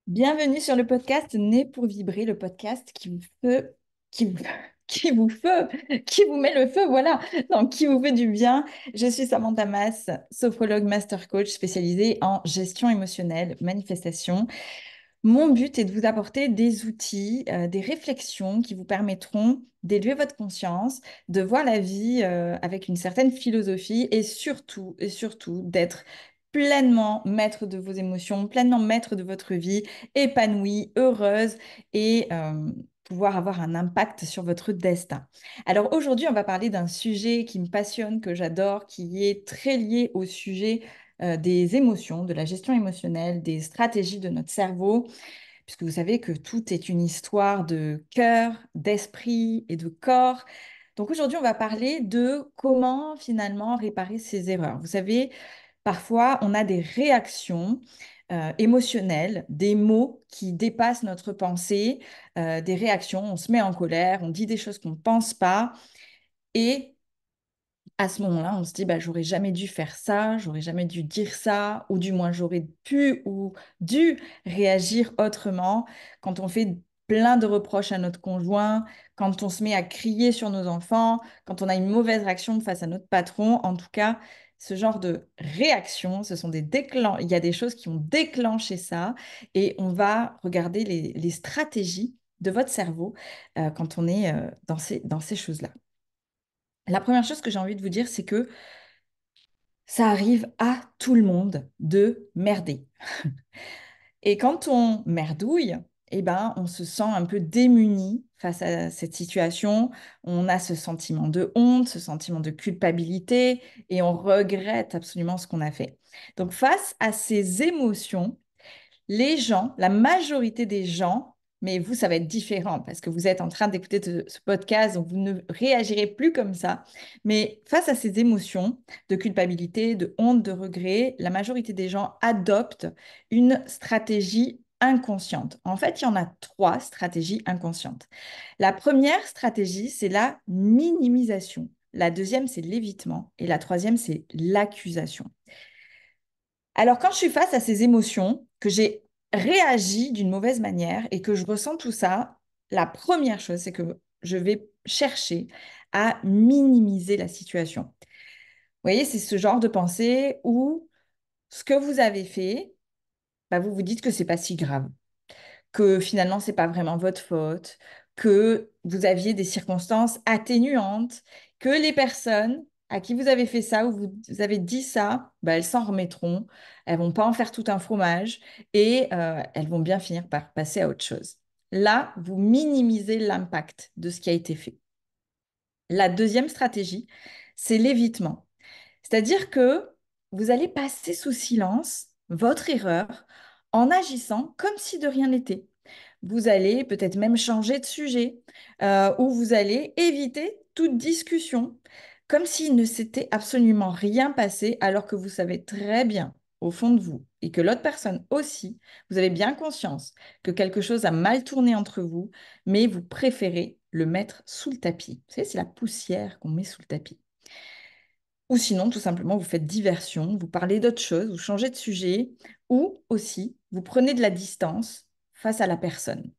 Bienvenue sur le podcast Né pour vibrer, le podcast qui vous, qui vous qui vous met le feu, voilà, donc qui vous fait du bien. Je suis Samantha Mas, sophrologue master coach spécialisée en gestion émotionnelle, manifestation. Mon but est de vous apporter des outils, des réflexions qui vous permettront d'élever votre conscience, de voir la vie avec une certaine philosophie et surtout d'être pleinement maître de vos émotions, pleinement maître de votre vie, épanouie, heureuse et pouvoir avoir un impact sur votre destin. Alors aujourd'hui, on va parler d'un sujet qui me passionne, que j'adore, qui est très lié au sujet des émotions, de la gestion émotionnelle, des stratégies de notre cerveau, puisque vous savez que tout est une histoire de cœur, d'esprit et de corps. Donc aujourd'hui, on va parler de comment finalement réparer ces erreurs. Vous savez, parfois, on a des réactions émotionnelles, des mots qui dépassent notre pensée, des réactions, on se met en colère, on dit des choses qu'on ne pense pas. Et à ce moment-là, on se dit, bah, j'aurais jamais dû faire ça, j'aurais jamais dû dire ça, ou du moins j'aurais pu ou dû réagir autrement. Quand on fait plein de reproches à notre conjoint, quand on se met à crier sur nos enfants, quand on a une mauvaise réaction face à notre patron, en tout cas, ce genre de réaction, ce sont des il y a des choses qui ont déclenché ça, et on va regarder les stratégies de votre cerveau quand on est dans ces choses-là. La première chose que j'ai envie de vous dire, c'est que ça arrive à tout le monde de merder. Et quand on merdouille, eh ben, on se sent un peu démuni face à cette situation. On a ce sentiment de honte, ce sentiment de culpabilité et on regrette absolument ce qu'on a fait. Donc, face à ces émotions, les gens, la majorité des gens, mais vous, ça va être différent parce que vous êtes en train d'écouter ce podcast, donc vous ne réagirez plus comme ça. Mais face à ces émotions de culpabilité, de honte, de regret, la majorité des gens adoptent une stratégie inconsciente. En fait, il y en a trois stratégies inconscientes. La première stratégie, c'est la minimisation. La deuxième, c'est l'évitement. Et la troisième, c'est l'accusation. Alors, quand je suis face à ces émotions, que j'ai réagi d'une mauvaise manière et que je ressens tout ça, la première chose, c'est que je vais chercher à minimiser la situation. Vous voyez, c'est ce genre de pensée où ce que vous avez fait, bah, vous vous dites que c'est pas si grave, que finalement, c'est pas vraiment votre faute, que vous aviez des circonstances atténuantes, que les personnes à qui vous avez fait ça ou vous avez dit ça, bah, elles s'en remettront, elles vont pas en faire tout un fromage et elles vont bien finir par passer à autre chose. Là, vous minimisez l'impact de ce qui a été fait. La deuxième stratégie, c'est l'évitement. C'est-à-dire que vous allez passer sous silence votre erreur en agissant comme si de rien n'était. Vous allez peut-être même changer de sujet ou vous allez éviter toute discussion comme s'il ne s'était absolument rien passé alors que vous savez très bien au fond de vous et que l'autre personne aussi, vous avez bien conscience que quelque chose a mal tourné entre vous, mais vous préférez le mettre sous le tapis. Vous savez, c'est la poussière qu'on met sous le tapis. Ou sinon, tout simplement, vous faites diversion, vous parlez d'autre chose, vous changez de sujet, ou aussi, vous prenez de la distance face à la personne.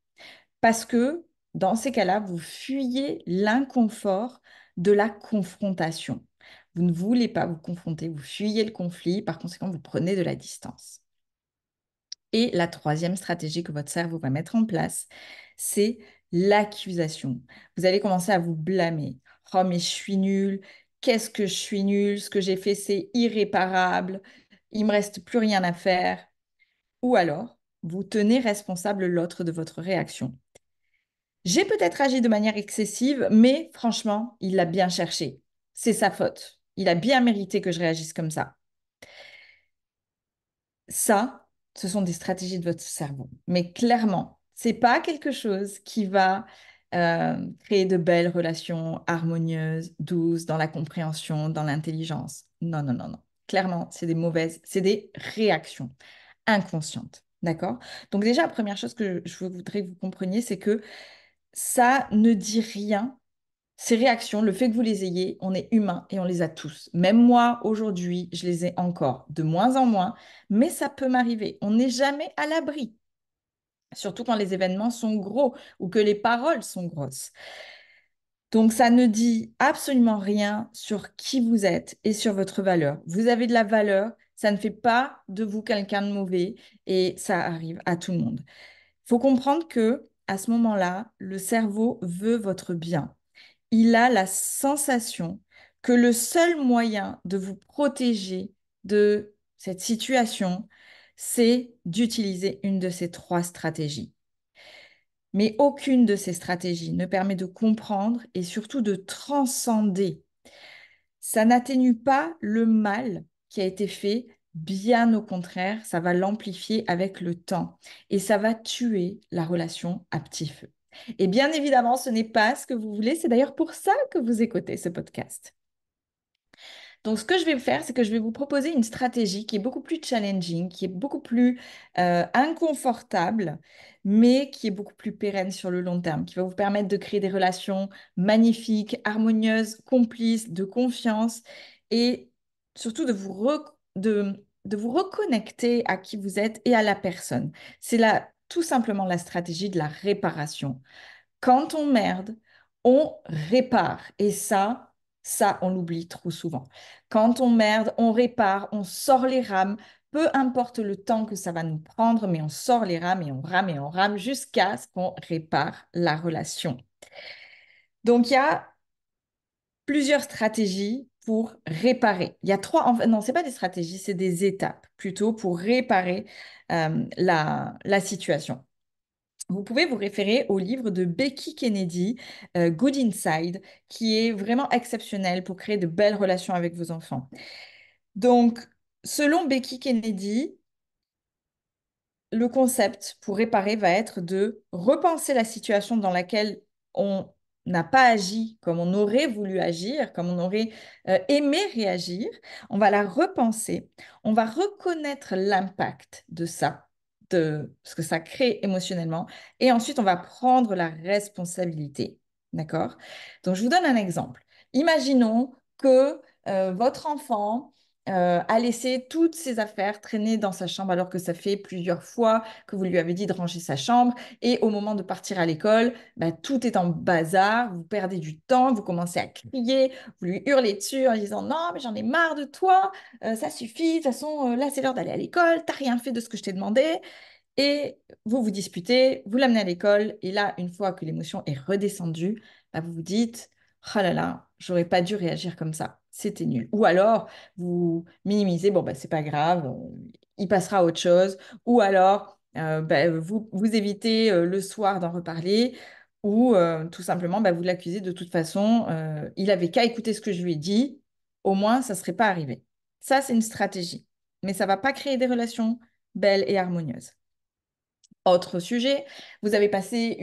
Parce que dans ces cas-là, vous fuyez l'inconfort de la confrontation. Vous ne voulez pas vous confronter, vous fuyez le conflit, par conséquent, vous prenez de la distance. Et la troisième stratégie que votre cerveau va mettre en place, c'est l'accusation. Vous allez commencer à vous blâmer. Oh, mais je suis nulle. Qu'est-ce que je suis nulle? Ce que j'ai fait, c'est irréparable. Il me reste plus rien à faire. Ou alors, vous tenez responsable l'autre de votre réaction. J'ai peut-être agi de manière excessive, mais franchement, il l'a bien cherché. C'est sa faute. Il a bien mérité que je réagisse comme ça. Ça, ce sont des stratégies de votre cerveau. Mais clairement, c'est pas quelque chose qui va créer de belles relations harmonieuses, douces, dans la compréhension, dans l'intelligence. Non, non, non, non. Clairement, c'est des réactions inconscientes. D'accord? Donc déjà, la première chose que je voudrais que vous compreniez, c'est que ça ne dit rien. Ces réactions, le fait que vous les ayez, on est humain et on les a tous. Même moi, aujourd'hui, je les ai encore, de moins en moins, mais ça peut m'arriver. On n'est jamais à l'abri. surtout quand les événements sont gros ou que les paroles sont grosses. Donc, ça ne dit absolument rien sur qui vous êtes et sur votre valeur. Vous avez de la valeur, ça ne fait pas de vous quelqu'un de mauvais et ça arrive à tout le monde. Il faut comprendre que à ce moment-là, le cerveau veut votre bien. Il a la sensation que le seul moyen de vous protéger de cette situation, c'est d'utiliser une de ces trois stratégies. Mais aucune de ces stratégies ne permet de comprendre et surtout de transcender. Ça n'atténue pas le mal qui a été fait, bien au contraire, ça va l'amplifier avec le temps et ça va tuer la relation à petit feu. Et bien évidemment, ce n'est pas ce que vous voulez, c'est d'ailleurs pour ça que vous écoutez ce podcast. Donc, ce que je vais faire, c'est que je vais vous proposer une stratégie qui est beaucoup plus challenging, qui est beaucoup plus inconfortable, mais qui est beaucoup plus pérenne sur le long terme, qui va vous permettre de créer des relations magnifiques, harmonieuses, complices, de confiance et surtout de vous reconnecter à qui vous êtes et à la personne. C'est là tout simplement la stratégie de la réparation. Quand on merde, on répare. Et ça, on l'oublie trop souvent. Quand on merde, on répare, on sort les rames, peu importe le temps que ça va nous prendre, mais on sort les rames et on rame jusqu'à ce qu'on répare la relation. Donc, il y a plusieurs stratégies pour réparer. Il y a trois, non, ce n'est pas des stratégies, c'est des étapes plutôt pour réparer la situation. Vous pouvez vous référer au livre de Becky Kennedy, Good Inside, qui est vraiment exceptionnel pour créer de belles relations avec vos enfants. Donc, selon Becky Kennedy, le concept pour réparer va être de repenser la situation dans laquelle on n'a pas agi comme on aurait voulu agir, comme on aurait aimé réagir. On va la repenser, on va reconnaître l'impact de ça, de ce que ça crée émotionnellement, et ensuite on va prendre la responsabilité. D'accord? Donc, je vous donne un exemple. Imaginons que votre enfant a laissé toutes ses affaires traîner dans sa chambre alors que ça fait plusieurs fois que vous lui avez dit de ranger sa chambre. Et au moment de partir à l'école, bah, tout est en bazar, vous perdez du temps, vous commencez à crier, vous lui hurlez dessus en disant non, mais j'en ai marre de toi, ça suffit, de toute façon, là c'est l'heure d'aller à l'école, t'as rien fait de ce que je t'ai demandé. Et vous vous disputez, vous l'amenez à l'école, et là, une fois que l'émotion est redescendue, bah, vous vous dites, oh là là, j'aurais pas dû réagir comme ça, c'était nul. Ou alors, vous minimisez, bon, bah, c'est pas grave, il passera à autre chose. Ou alors, bah, vous évitez le soir d'en reparler, ou tout simplement, bah, vous l'accusez de toute façon, il avait qu'à écouter ce que je lui ai dit, au moins, ça serait pas arrivé. Ça, c'est une stratégie, mais ça va pas créer des relations belles et harmonieuses. Autre sujet, vous avez passé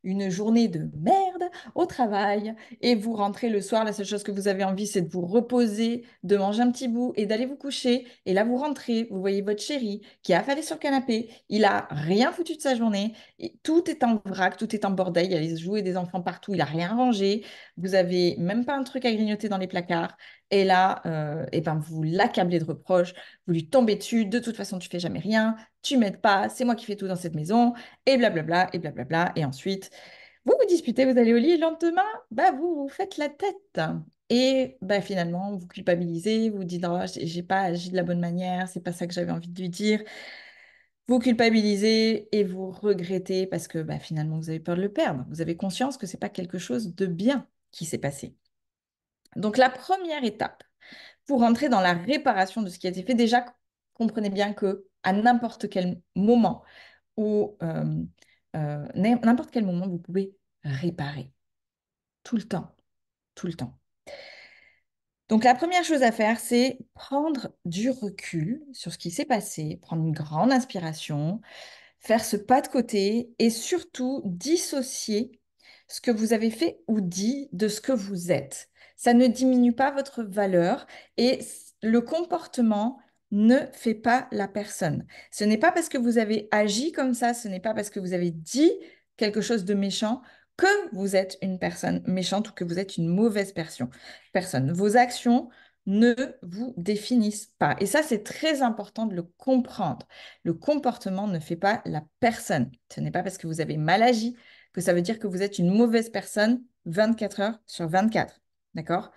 une journée de merde au travail et vous rentrez le soir, la seule chose que vous avez envie, c'est de vous reposer, de manger un petit bout et d'aller vous coucher. Et là, vous rentrez, vous voyez votre chéri qui a affalé sur le canapé, il a rien foutu de sa journée, et tout est en vrac, tout est en bordel, il y a les jouets des enfants partout, il a rien rangé, vous avez même pas un truc à grignoter dans les placards. Et là, eh ben, vous l'accablez de reproches, vous lui tombez dessus, de toute façon, tu fais jamais rien, tu m'aides pas, c'est moi qui fais tout dans cette maison, et blablabla, et blablabla. Et ensuite, vous vous disputez, vous allez au lit, et le lendemain, bah, vous vous faites la tête. Et bah, finalement, vous culpabilisez, vous dites, oh, j'ai pas agi de la bonne manière, c'est pas ça que j'avais envie de lui dire. Vous culpabilisez et vous regrettez parce que bah, finalement, vous avez peur de le perdre. Vous avez conscience que c'est pas quelque chose de bien qui s'est passé. Donc, la première étape pour rentrer dans la réparation de ce qui a été fait, déjà, comprenez bien que à n'importe quel moment, ou n'importe quel moment, vous pouvez réparer. Tout le temps, tout le temps. Donc la première chose à faire, c'est prendre du recul sur ce qui s'est passé, prendre une grande inspiration, faire ce pas de côté et surtout dissocier ce que vous avez fait ou dit de ce que vous êtes. Ça ne diminue pas votre valeur et le comportement ne fait pas la personne. Ce n'est pas parce que vous avez agi comme ça, ce n'est pas parce que vous avez dit quelque chose de méchant que vous êtes une personne méchante ou que vous êtes une mauvaise personne. Vos actions ne vous définissent pas. Et ça, c'est très important de le comprendre. Le comportement ne fait pas la personne. Ce n'est pas parce que vous avez mal agi que ça veut dire que vous êtes une mauvaise personne 24 heures sur 24. D'accord?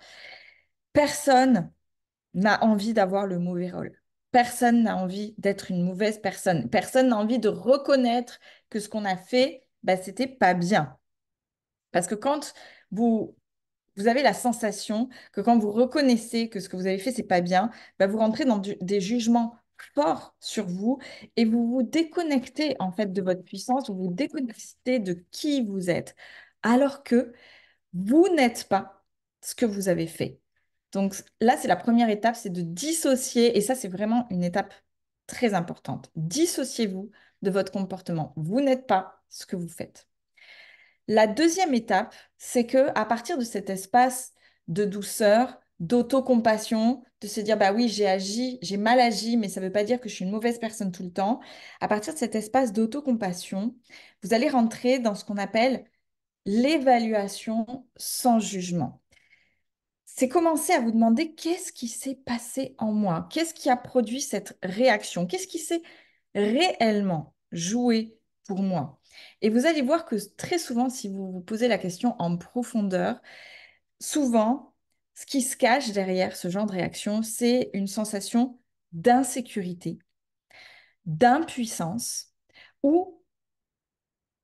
Personne n'a envie d'avoir le mauvais rôle. Personne n'a envie d'être une mauvaise personne. Personne n'a envie de reconnaître que ce qu'on a fait, bah, c'était pas bien. Parce que quand vous, vous avez la sensation que quand vous reconnaissez que ce que vous avez fait, c'est pas bien, bah, vous rentrez dans des jugements forts sur vous et vous vous déconnectez en fait de votre puissance, vous vous déconnectez de qui vous êtes. Alors que vous n'êtes pas ce que vous avez fait. Donc là, c'est la première étape, c'est de dissocier, et ça, c'est vraiment une étape très importante. Dissociez-vous de votre comportement. Vous n'êtes pas ce que vous faites. La deuxième étape, c'est que à partir de cet espace de douceur, d'autocompassion, de se dire, bah oui, j'ai agi, j'ai mal agi, mais ça ne veut pas dire que je suis une mauvaise personne tout le temps. À partir de cet espace d'autocompassion, vous allez rentrer dans ce qu'on appelle l'évaluation sans jugement. C'est commencer à vous demander qu'est-ce qui s'est passé en moi? Qu'est-ce qui a produit cette réaction? Qu'est-ce qui s'est réellement joué pour moi? Et vous allez voir que très souvent, si vous vous posez la question en profondeur, souvent, ce qui se cache derrière ce genre de réaction, c'est une sensation d'insécurité, d'impuissance ou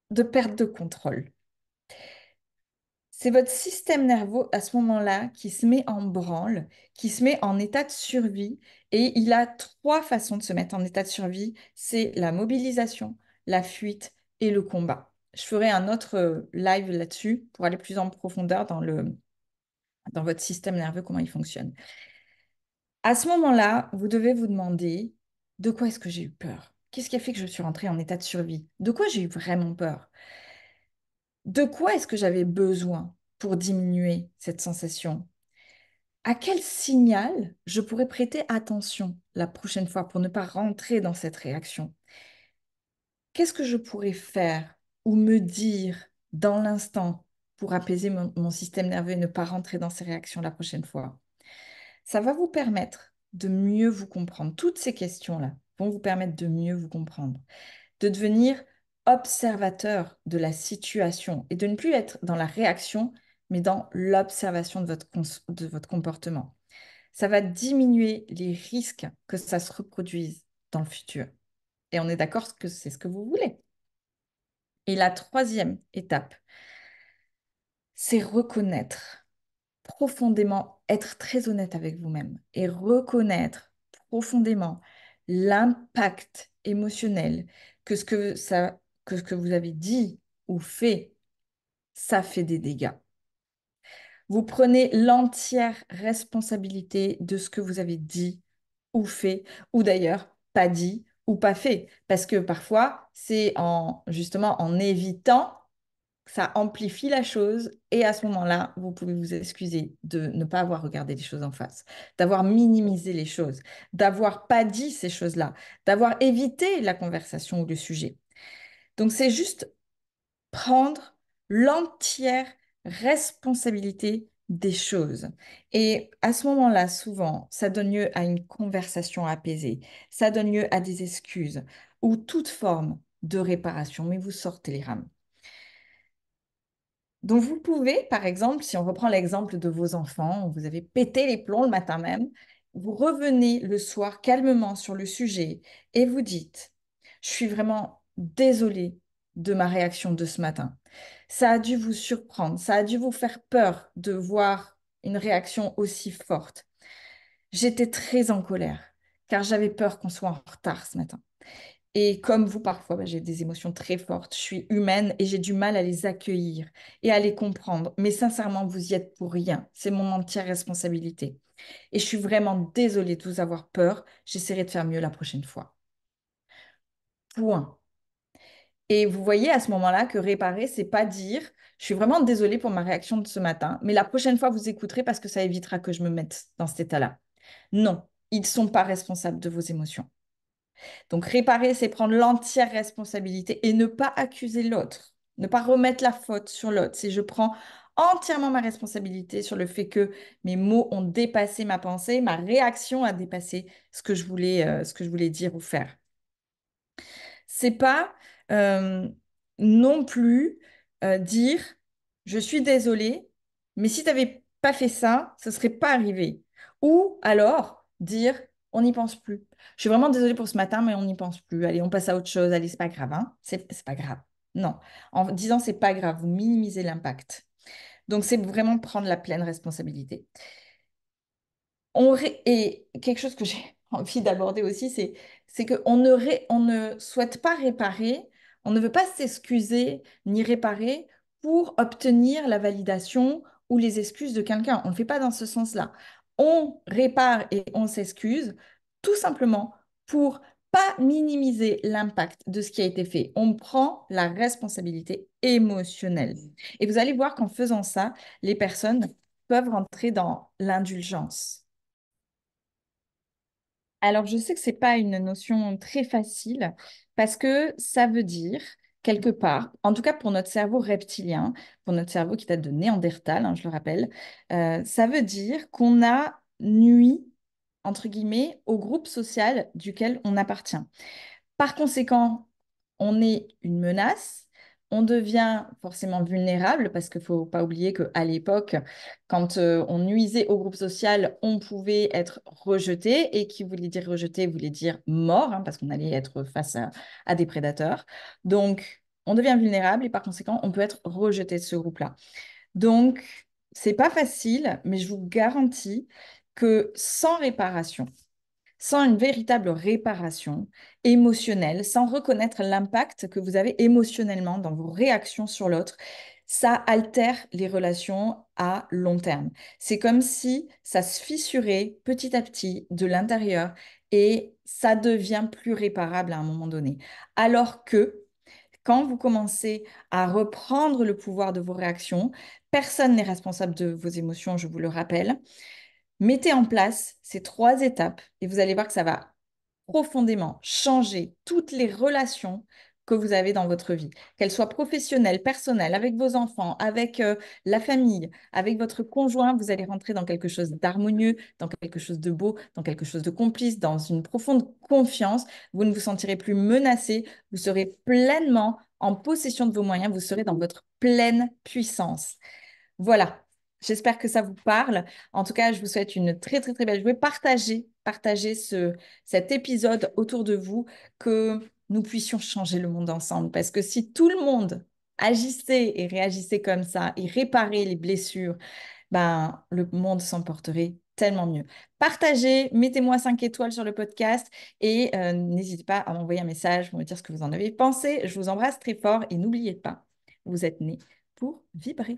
de perte de contrôle. C'est votre système nerveux à ce moment-là qui se met en branle, qui se met en état de survie. Et il a trois façons de se mettre en état de survie. C'est la mobilisation, la fuite et le combat. Je ferai un autre live là-dessus pour aller plus en profondeur dans votre système nerveux, comment il fonctionne. À ce moment-là, vous devez vous demander de quoi est-ce que j'ai eu peur? Qu'est-ce qui a fait que je suis rentrée en état de survie? De quoi j'ai eu vraiment peur? De quoi est-ce que j'avais besoin pour diminuer cette sensation? À quel signal je pourrais prêter attention la prochaine fois pour ne pas rentrer dans cette réaction? Qu'est-ce que je pourrais faire ou me dire dans l'instant pour apaiser mon système nerveux et ne pas rentrer dans ces réactions la prochaine fois? Ça va vous permettre de mieux vous comprendre. Toutes ces questions-là vont vous permettre de mieux vous comprendre, de devenir observateur de la situation et de ne plus être dans la réaction, mais dans l'observation de votre comportement. Ça va diminuer les risques que ça se reproduise dans le futur. Et on est d'accord que c'est ce que vous voulez. Et la troisième étape, c'est reconnaître profondément, être très honnête avec vous-même et reconnaître profondément l'impact émotionnel que ce que vous avez dit ou fait, ça fait des dégâts. Vous prenez l'entière responsabilité de ce que vous avez dit ou fait, ou d'ailleurs pas dit ou pas fait. Parce que parfois, c'est en justement en évitant, ça amplifie la chose. Et à ce moment-là, vous pouvez vous excuser de ne pas avoir regardé les choses en face, d'avoir minimisé les choses, d'avoir pas dit ces choses-là, d'avoir évité la conversation ou le sujet. Donc, c'est juste prendre l'entière responsabilité des choses. Et à ce moment-là, souvent, ça donne lieu à une conversation apaisée, ça donne lieu à des excuses ou toute forme de réparation, mais vous sortez les rames. Donc, vous pouvez, par exemple, si on reprend l'exemple de vos enfants, où vous avez pété les plombs le matin même, vous revenez le soir calmement sur le sujet et vous dites, je suis vraiment désolée de ma réaction de ce matin. Ça a dû vous surprendre, ça a dû vous faire peur de voir une réaction aussi forte. J'étais très en colère car j'avais peur qu'on soit en retard ce matin. Et comme vous, parfois, bah, j'ai des émotions très fortes. Je suis humaine et j'ai du mal à les accueillir et à les comprendre. Mais sincèrement, vous y êtes pour rien. C'est mon entière responsabilité. Et je suis vraiment désolée de vous avoir peur. J'essaierai de faire mieux la prochaine fois. Point. Et vous voyez à ce moment-là que réparer, c'est pas dire, je suis vraiment désolée pour ma réaction de ce matin, mais la prochaine fois, vous écouterez parce que ça évitera que je me mette dans cet état-là. Non, ils ne sont pas responsables de vos émotions. Donc réparer, c'est prendre l'entière responsabilité et ne pas accuser l'autre, ne pas remettre la faute sur l'autre. C'est je prends entièrement ma responsabilité sur le fait que mes mots ont dépassé ma pensée, ma réaction a dépassé ce que je voulais dire ou faire. C'est pas non plus dire je suis désolée, mais si tu n'avais pas fait ça, ce serait pas arrivé. Ou alors dire on n'y pense plus. Je suis vraiment désolée pour ce matin, mais on n'y pense plus. Allez, on passe à autre chose. Allez, c'est pas grave, hein. C'est pas grave. Non. En disant c'est pas grave, vous minimisez l'impact. Donc, c'est vraiment prendre la pleine responsabilité. Et quelque chose que j'ai envie d'aborder aussi, c'est qu'on on ne souhaite pas réparer, on ne veut pas s'excuser ni réparer pour obtenir la validation ou les excuses de quelqu'un. On ne le fait pas dans ce sens-là. On répare et on s'excuse tout simplement pour pas minimiser l'impact de ce qui a été fait. On prend la responsabilité émotionnelle. Et vous allez voir qu'en faisant ça, les personnes peuvent rentrer dans l'indulgence. Alors, je sais que c'est pas une notion très facile parce que ça veut dire, quelque part, en tout cas pour notre cerveau reptilien, pour notre cerveau qui date de Néandertal, hein, je le rappelle, ça veut dire qu'on a nui, entre guillemets, au groupe social duquel on appartient. Par conséquent, on est une menace, on devient forcément vulnérable parce qu'il ne faut pas oublier qu'à l'époque, quand on nuisait au groupe social, on pouvait être rejeté et qui voulait dire rejeté voulait dire mort hein, parce qu'on allait être face à des prédateurs. Donc, on devient vulnérable et par conséquent, on peut être rejeté de ce groupe-là. Donc, c'est pas facile, mais je vous garantis que sans réparation, sans une véritable réparation émotionnelle, sans reconnaître l'impact que vous avez émotionnellement dans vos réactions sur l'autre, ça altère les relations à long terme. C'est comme si ça se fissurait petit à petit de l'intérieur et ça devient plus réparable à un moment donné. Alors que quand vous commencez à reprendre le pouvoir de vos réactions, personne n'est responsable de vos émotions, je vous le rappelle. Mettez en place ces trois étapes et vous allez voir que ça va profondément changer toutes les relations que vous avez dans votre vie, qu'elles soient professionnelles, personnelles, avec vos enfants, avec la famille, avec votre conjoint, vous allez rentrer dans quelque chose d'harmonieux, dans quelque chose de beau, dans quelque chose de complice, dans une profonde confiance. Vous ne vous sentirez plus menacé, vous serez pleinement en possession de vos moyens, vous serez dans votre pleine puissance. Voilà, j'espère que ça vous parle. En tout cas, je vous souhaite une très, très, très belle journée. Partagez cet épisode autour de vous, que nous puissions changer le monde ensemble. Parce que si tout le monde agissait et réagissait comme ça et réparait les blessures, ben, le monde s'en porterait tellement mieux. Partagez, mettez-moi 5 étoiles sur le podcast et n'hésitez pas à m'envoyer un message pour me dire ce que vous en avez pensé. Je vous embrasse très fort et n'oubliez pas, vous êtes nés pour vibrer.